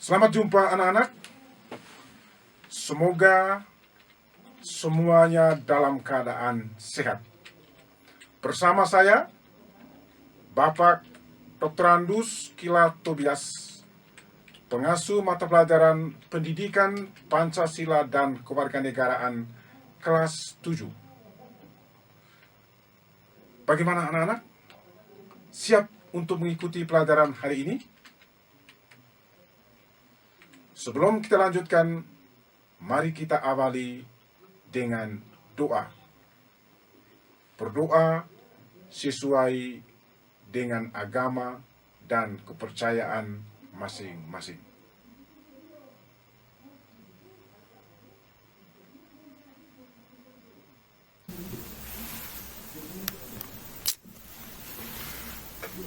Selamat jumpa anak-anak. Semoga semuanya dalam keadaan sehat. Bersama saya, Bapak Dr. Andus Kila Tobias, pengasuh mata pelajaran Pendidikan Pancasila dan Kewarganegaraan kelas 7. Bagaimana anak-anak? Siap untuk mengikuti pelajaran hari ini? Sebelum kita lanjutkan, mari kita awali dengan doa. Berdoa sesuai dengan agama dan kepercayaan masing-masing.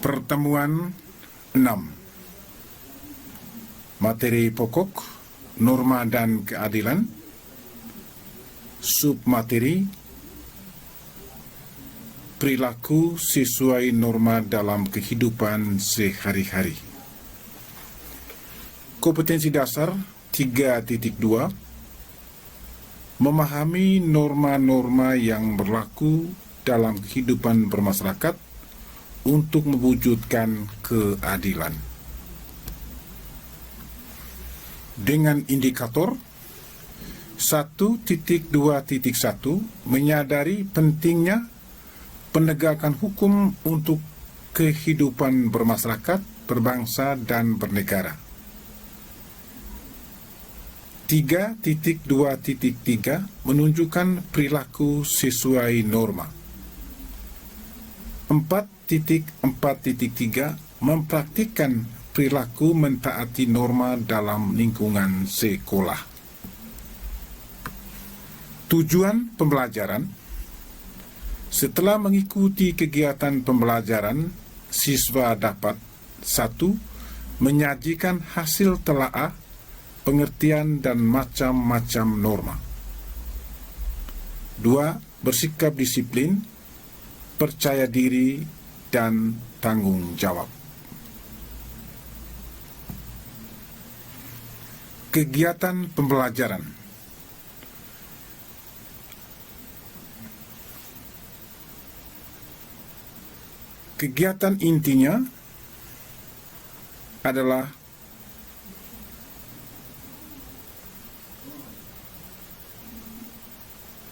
Pertemuan 6. Materi pokok, norma dan keadilan. Submateri, perilaku sesuai norma dalam kehidupan sehari-hari. Kompetensi dasar 3.2, memahami norma-norma yang berlaku dalam kehidupan bermasyarakat untuk mewujudkan keadilan. Dengan indikator 1.2.1 menyadari pentingnya penegakan hukum untuk kehidupan bermasyarakat, berbangsa, dan bernegara. 3.2.3 menunjukkan perilaku sesuai norma. 4.4.3 mempraktikkan perilaku mentaati norma dalam lingkungan sekolah. Tujuan pembelajaran: setelah mengikuti kegiatan pembelajaran, siswa dapat 1. Menyajikan hasil telaah, pengertian dan macam-macam norma. 2. Bersikap disiplin, percaya diri, dan tanggung jawab. Kegiatan pembelajaran. Kegiatan intinya adalah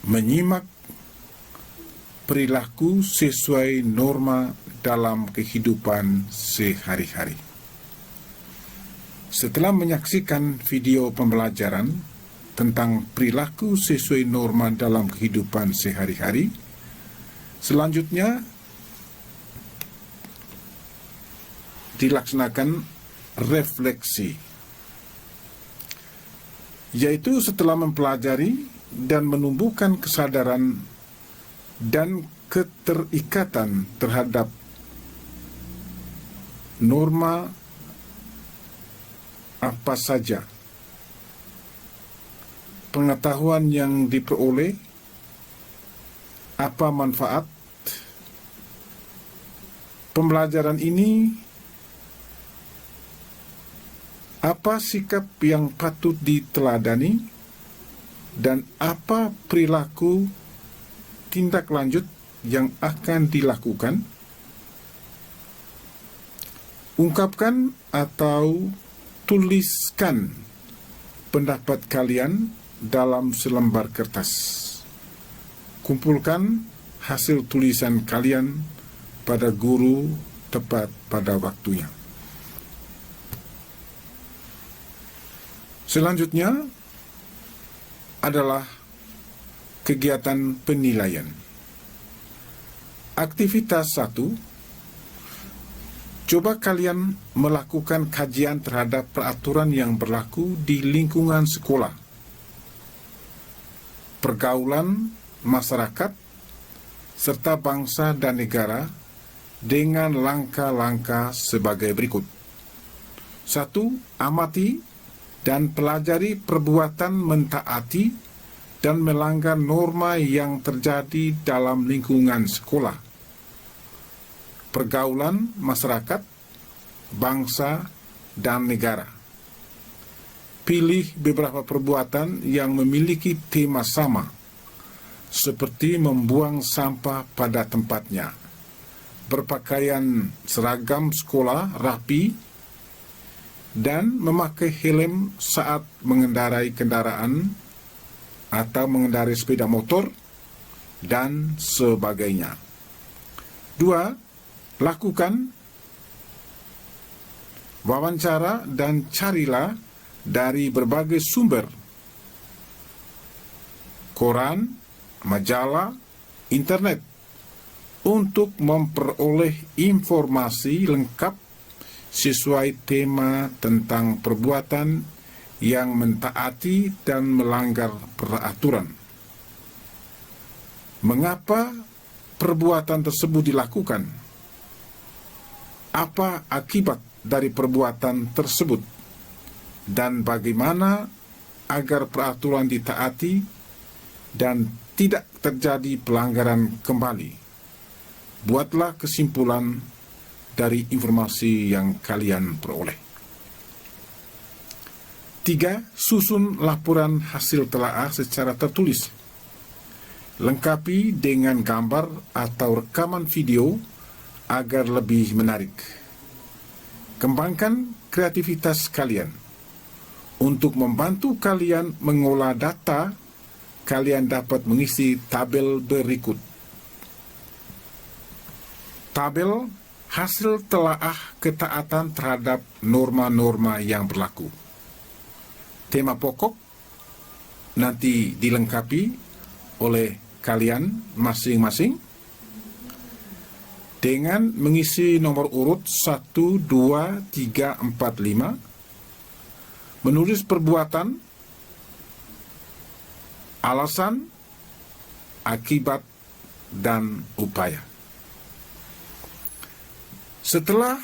menyimak perilaku sesuai norma dalam kehidupan sehari-hari. Setelah menyaksikan video pembelajaran tentang perilaku sesuai norma dalam kehidupan sehari-hari, selanjutnya dilaksanakan refleksi, yaitu setelah mempelajari dan menumbuhkan kesadaran dan keterikatan terhadap norma apa saja, pengetahuan yang diperoleh, apa manfaat pembelajaran ini, apa sikap yang patut diteladani, dan apa perilaku tindak lanjut yang akan dilakukan. Ungkapkan atau tuliskan pendapat kalian dalam selembar kertas. Kumpulkan hasil tulisan kalian pada guru tepat pada waktunya. Selanjutnya adalah kegiatan penilaian. Aktivitas 1. Coba kalian melakukan kajian terhadap peraturan yang berlaku di lingkungan sekolah, pergaulan masyarakat, serta bangsa dan negara dengan langkah-langkah sebagai berikut. 1. Amati dan pelajari perbuatan mentaati dan melanggar norma yang terjadi dalam lingkungan sekolah, pergaulan masyarakat, bangsa, dan negara. pilih beberapa perbuatan yang memiliki tema sama, seperti membuang sampah pada tempatnya, berpakaian seragam sekolah rapi, dan memakai helm saat mengendarai kendaraan atau mengendarai sepeda motor, dan sebagainya. 2. Lakukan wawancara dan carilah dari berbagai sumber, koran, majalah, internet, untuk memperoleh informasi lengkap sesuai tema tentang perbuatan yang mentaati dan melanggar peraturan. Mengapa perbuatan tersebut dilakukan? Apa akibat dari perbuatan tersebut? Dan bagaimana agar peraturan ditaati dan tidak terjadi pelanggaran kembali? Buatlah kesimpulan dari informasi yang kalian peroleh. 3. Susun laporan hasil telaah secara tertulis. Lengkapi dengan gambar atau rekaman video agar lebih menarik. Kembangkan kreativitas kalian. Untuk membantu kalian mengolah data, kalian dapat mengisi tabel berikut. Tabel hasil telaah ketaatan terhadap norma-norma yang berlaku. Tema pokok nanti dilengkapi oleh kalian masing-masing dengan mengisi nomor urut 1, 2, 3, 4, 5, menulis perbuatan, alasan, akibat, dan upaya. Setelah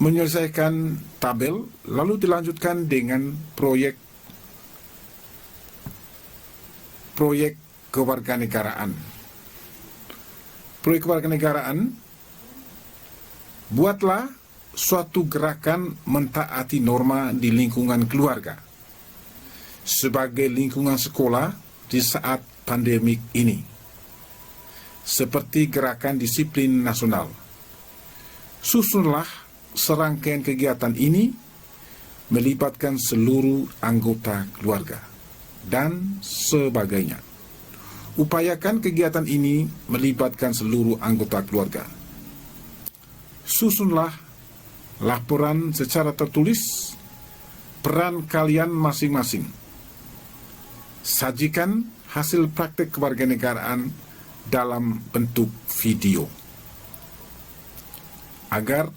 menyelesaikan tabel, lalu dilanjutkan dengan proyek kewarganegaraan. Proyek kewarganegaraan, buatlah suatu gerakan mentaati norma di lingkungan keluarga sebagai lingkungan sekolah di saat pandemik ini, seperti gerakan disiplin nasional. Susunlah serangkaian kegiatan ini melibatkan seluruh anggota keluarga dan sebagainya. Upayakan kegiatan ini melibatkan seluruh anggota keluarga. Susunlah laporan secara tertulis peran kalian masing-masing. Sajikan hasil praktek kewarganegaraan dalam bentuk video agar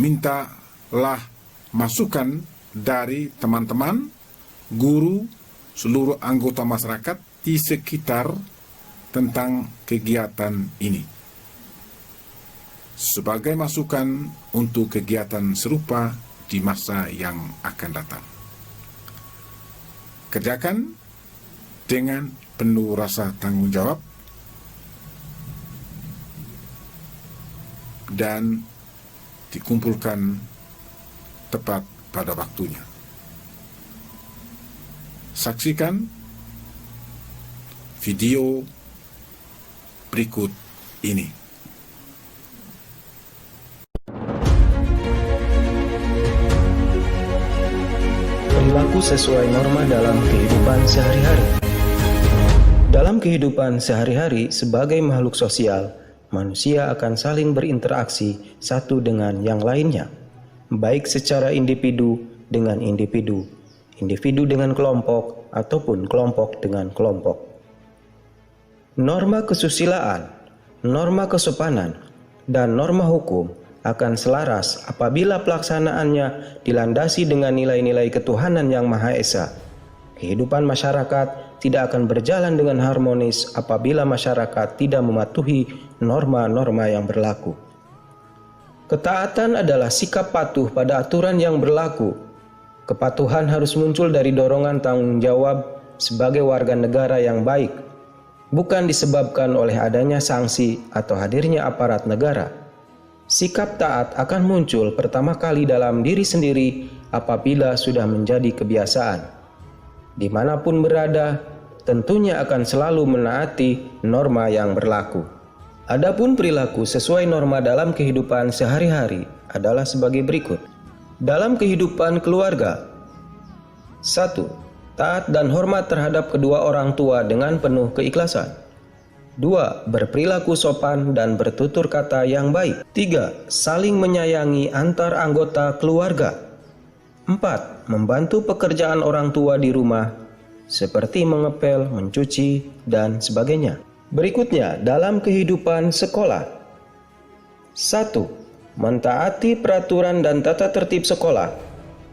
mintalah masukan dari teman-teman, guru, seluruh anggota masyarakat di sekitar tentang kegiatan ini, sebagai masukan untuk kegiatan serupa di masa yang akan datang. Kerjakan dengan penuh rasa tanggung jawab dan dikumpulkan tepat pada waktunya. Saksikan video berikut ini. Perilaku sesuai norma dalam kehidupan sehari-hari. Dalam kehidupan sehari-hari sebagai makhluk sosial, manusia akan saling berinteraksi satu dengan yang lainnya, baik secara individu dengan individu, individu dengan kelompok, ataupun kelompok dengan kelompok. Norma kesusilaan, norma kesopanan, dan norma hukum akan selaras apabila pelaksanaannya dilandasi dengan nilai-nilai ketuhanan yang Maha Esa. Kehidupan masyarakat tidak akan berjalan dengan harmonis apabila masyarakat tidak mematuhi norma-norma yang berlaku. Ketaatan adalah sikap patuh pada aturan yang berlaku. Kepatuhan harus muncul dari dorongan tanggung jawab sebagai warga negara yang baik, bukan disebabkan oleh adanya sanksi atau hadirnya aparat negara. Sikap taat akan muncul pertama kali dalam diri sendiri apabila sudah menjadi kebiasaan. Dimanapun berada, tentunya akan selalu menaati norma yang berlaku. Adapun perilaku sesuai norma dalam kehidupan sehari-hari adalah sebagai berikut. Dalam kehidupan keluarga, 1. Taat dan hormat terhadap kedua orang tua dengan penuh keikhlasan. 2. Berperilaku sopan dan bertutur kata yang baik. 3. Saling menyayangi antar anggota keluarga. 4. Membantu pekerjaan orang tua di rumah, seperti mengepel, mencuci, dan sebagainya. Berikutnya, dalam kehidupan sekolah. 1. Mentaati peraturan dan tata tertib sekolah,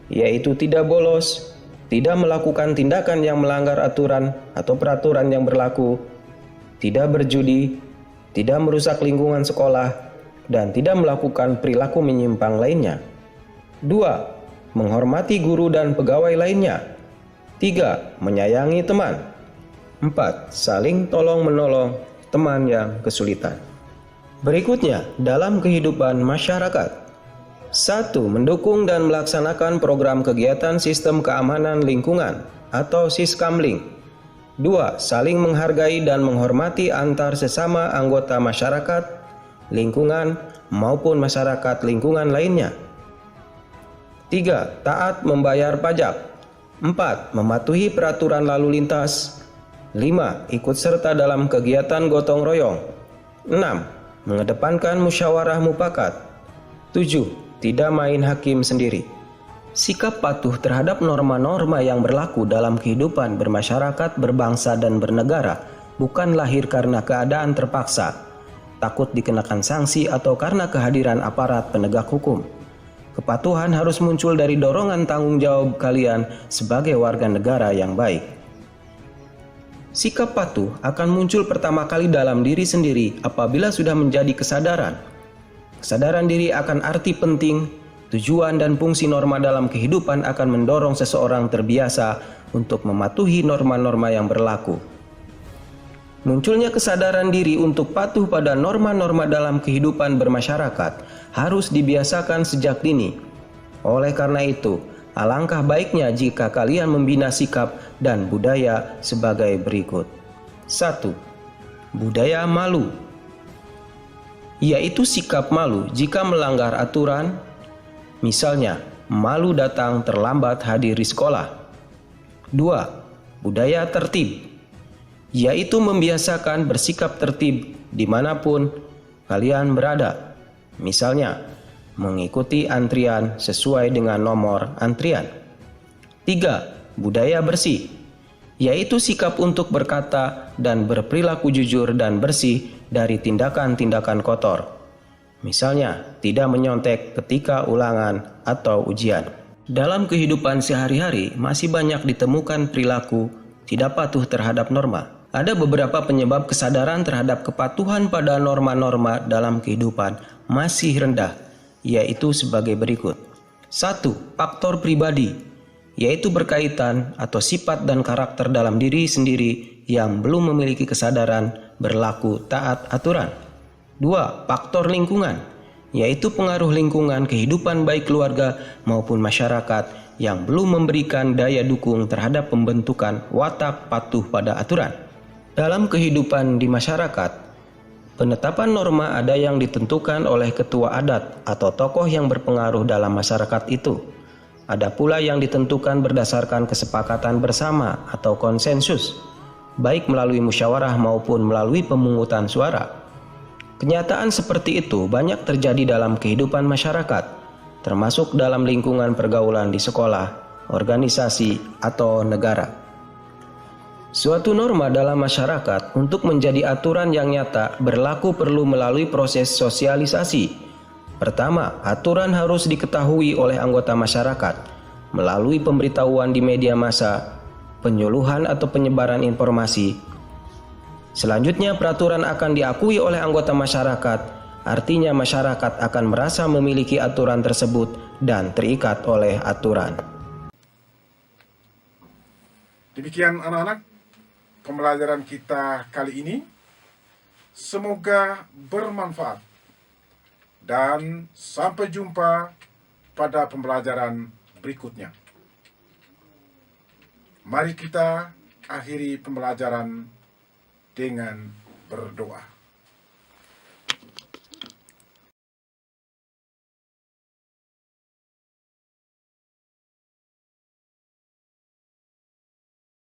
yaitu tidak bolos, tidak melakukan tindakan yang melanggar aturan atau peraturan yang berlaku, tidak berjudi, tidak merusak lingkungan sekolah, dan tidak melakukan perilaku menyimpang lainnya. 2. Menghormati guru dan pegawai lainnya. 3. Menyayangi teman. 4. Saling tolong-menolong teman yang kesulitan. Berikutnya, dalam kehidupan masyarakat. 1. Mendukung dan melaksanakan program kegiatan sistem keamanan lingkungan atau Siskamling. 2. Saling menghargai dan menghormati antar sesama anggota masyarakat, lingkungan, maupun masyarakat lingkungan lainnya. 3. Taat membayar pajak. 4. Mematuhi peraturan lalu lintas. 5. Ikut serta dalam kegiatan gotong royong. 6. Mengedepankan musyawarah mufakat. 7. Tidak main hakim sendiri. Sikap patuh terhadap norma-norma yang berlaku dalam kehidupan bermasyarakat, berbangsa, dan bernegara bukan lahir karena keadaan terpaksa, takut dikenakan sanksi, atau karena kehadiran aparat penegak hukum. Kepatuhan harus muncul dari dorongan tanggung jawab kalian sebagai warga negara yang baik. Sikap patuh akan muncul pertama kali dalam diri sendiri apabila sudah menjadi kesadaran. Kesadaran diri akan arti penting, tujuan, dan fungsi norma dalam kehidupan akan mendorong seseorang terbiasa untuk mematuhi norma-norma yang berlaku. Munculnya kesadaran diri untuk patuh pada norma-norma dalam kehidupan bermasyarakat harus dibiasakan sejak dini. Oleh karena itu, alangkah baiknya jika kalian membina sikap dan budaya sebagai berikut. 1. Budaya malu, yaitu sikap malu jika melanggar aturan, misalnya malu datang terlambat hadir di sekolah. 2. Budaya tertib, yaitu membiasakan bersikap tertib dimanapun kalian berada, misalnya mengikuti antrian sesuai dengan nomor antrian. 3. Budaya bersih, yaitu sikap untuk berkata dan berperilaku jujur dan bersih dari tindakan-tindakan kotor, misalnya tidak menyontek ketika ulangan atau ujian. Dalam kehidupan sehari-hari masih banyak ditemukan perilaku tidak patuh terhadap norma. Ada beberapa penyebab kesadaran terhadap kepatuhan pada norma-norma dalam kehidupan masih rendah, yaitu sebagai berikut. 1. Faktor pribadi, yaitu berkaitan atau sifat dan karakter dalam diri sendiri yang belum memiliki kesadaran berlaku taat aturan. 2. Faktor lingkungan, yaitu pengaruh lingkungan kehidupan baik keluarga maupun masyarakat yang belum memberikan daya dukung terhadap pembentukan watak patuh pada aturan. Dalam kehidupan di masyarakat, penetapan norma ada yang ditentukan oleh ketua adat atau tokoh yang berpengaruh dalam masyarakat itu. Ada pula yang ditentukan berdasarkan kesepakatan bersama atau konsensus, baik melalui musyawarah maupun melalui pemungutan suara. Kenyataan seperti itu banyak terjadi dalam kehidupan masyarakat, termasuk dalam lingkungan pergaulan di sekolah, organisasi, atau negara. Suatu norma dalam masyarakat untuk menjadi aturan yang nyata berlaku perlu melalui proses sosialisasi. Pertama, aturan harus diketahui oleh anggota masyarakat melalui pemberitahuan di media massa, penyuluhan atau penyebaran informasi. Selanjutnya, peraturan akan diakui oleh anggota masyarakat, artinya masyarakat akan merasa memiliki aturan tersebut dan terikat oleh aturan. Demikian anak-anak, pembelajaran kita kali ini. Semoga bermanfaat. Dan sampai jumpa pada pembelajaran berikutnya. Mari kita akhiri pembelajaran dengan berdoa.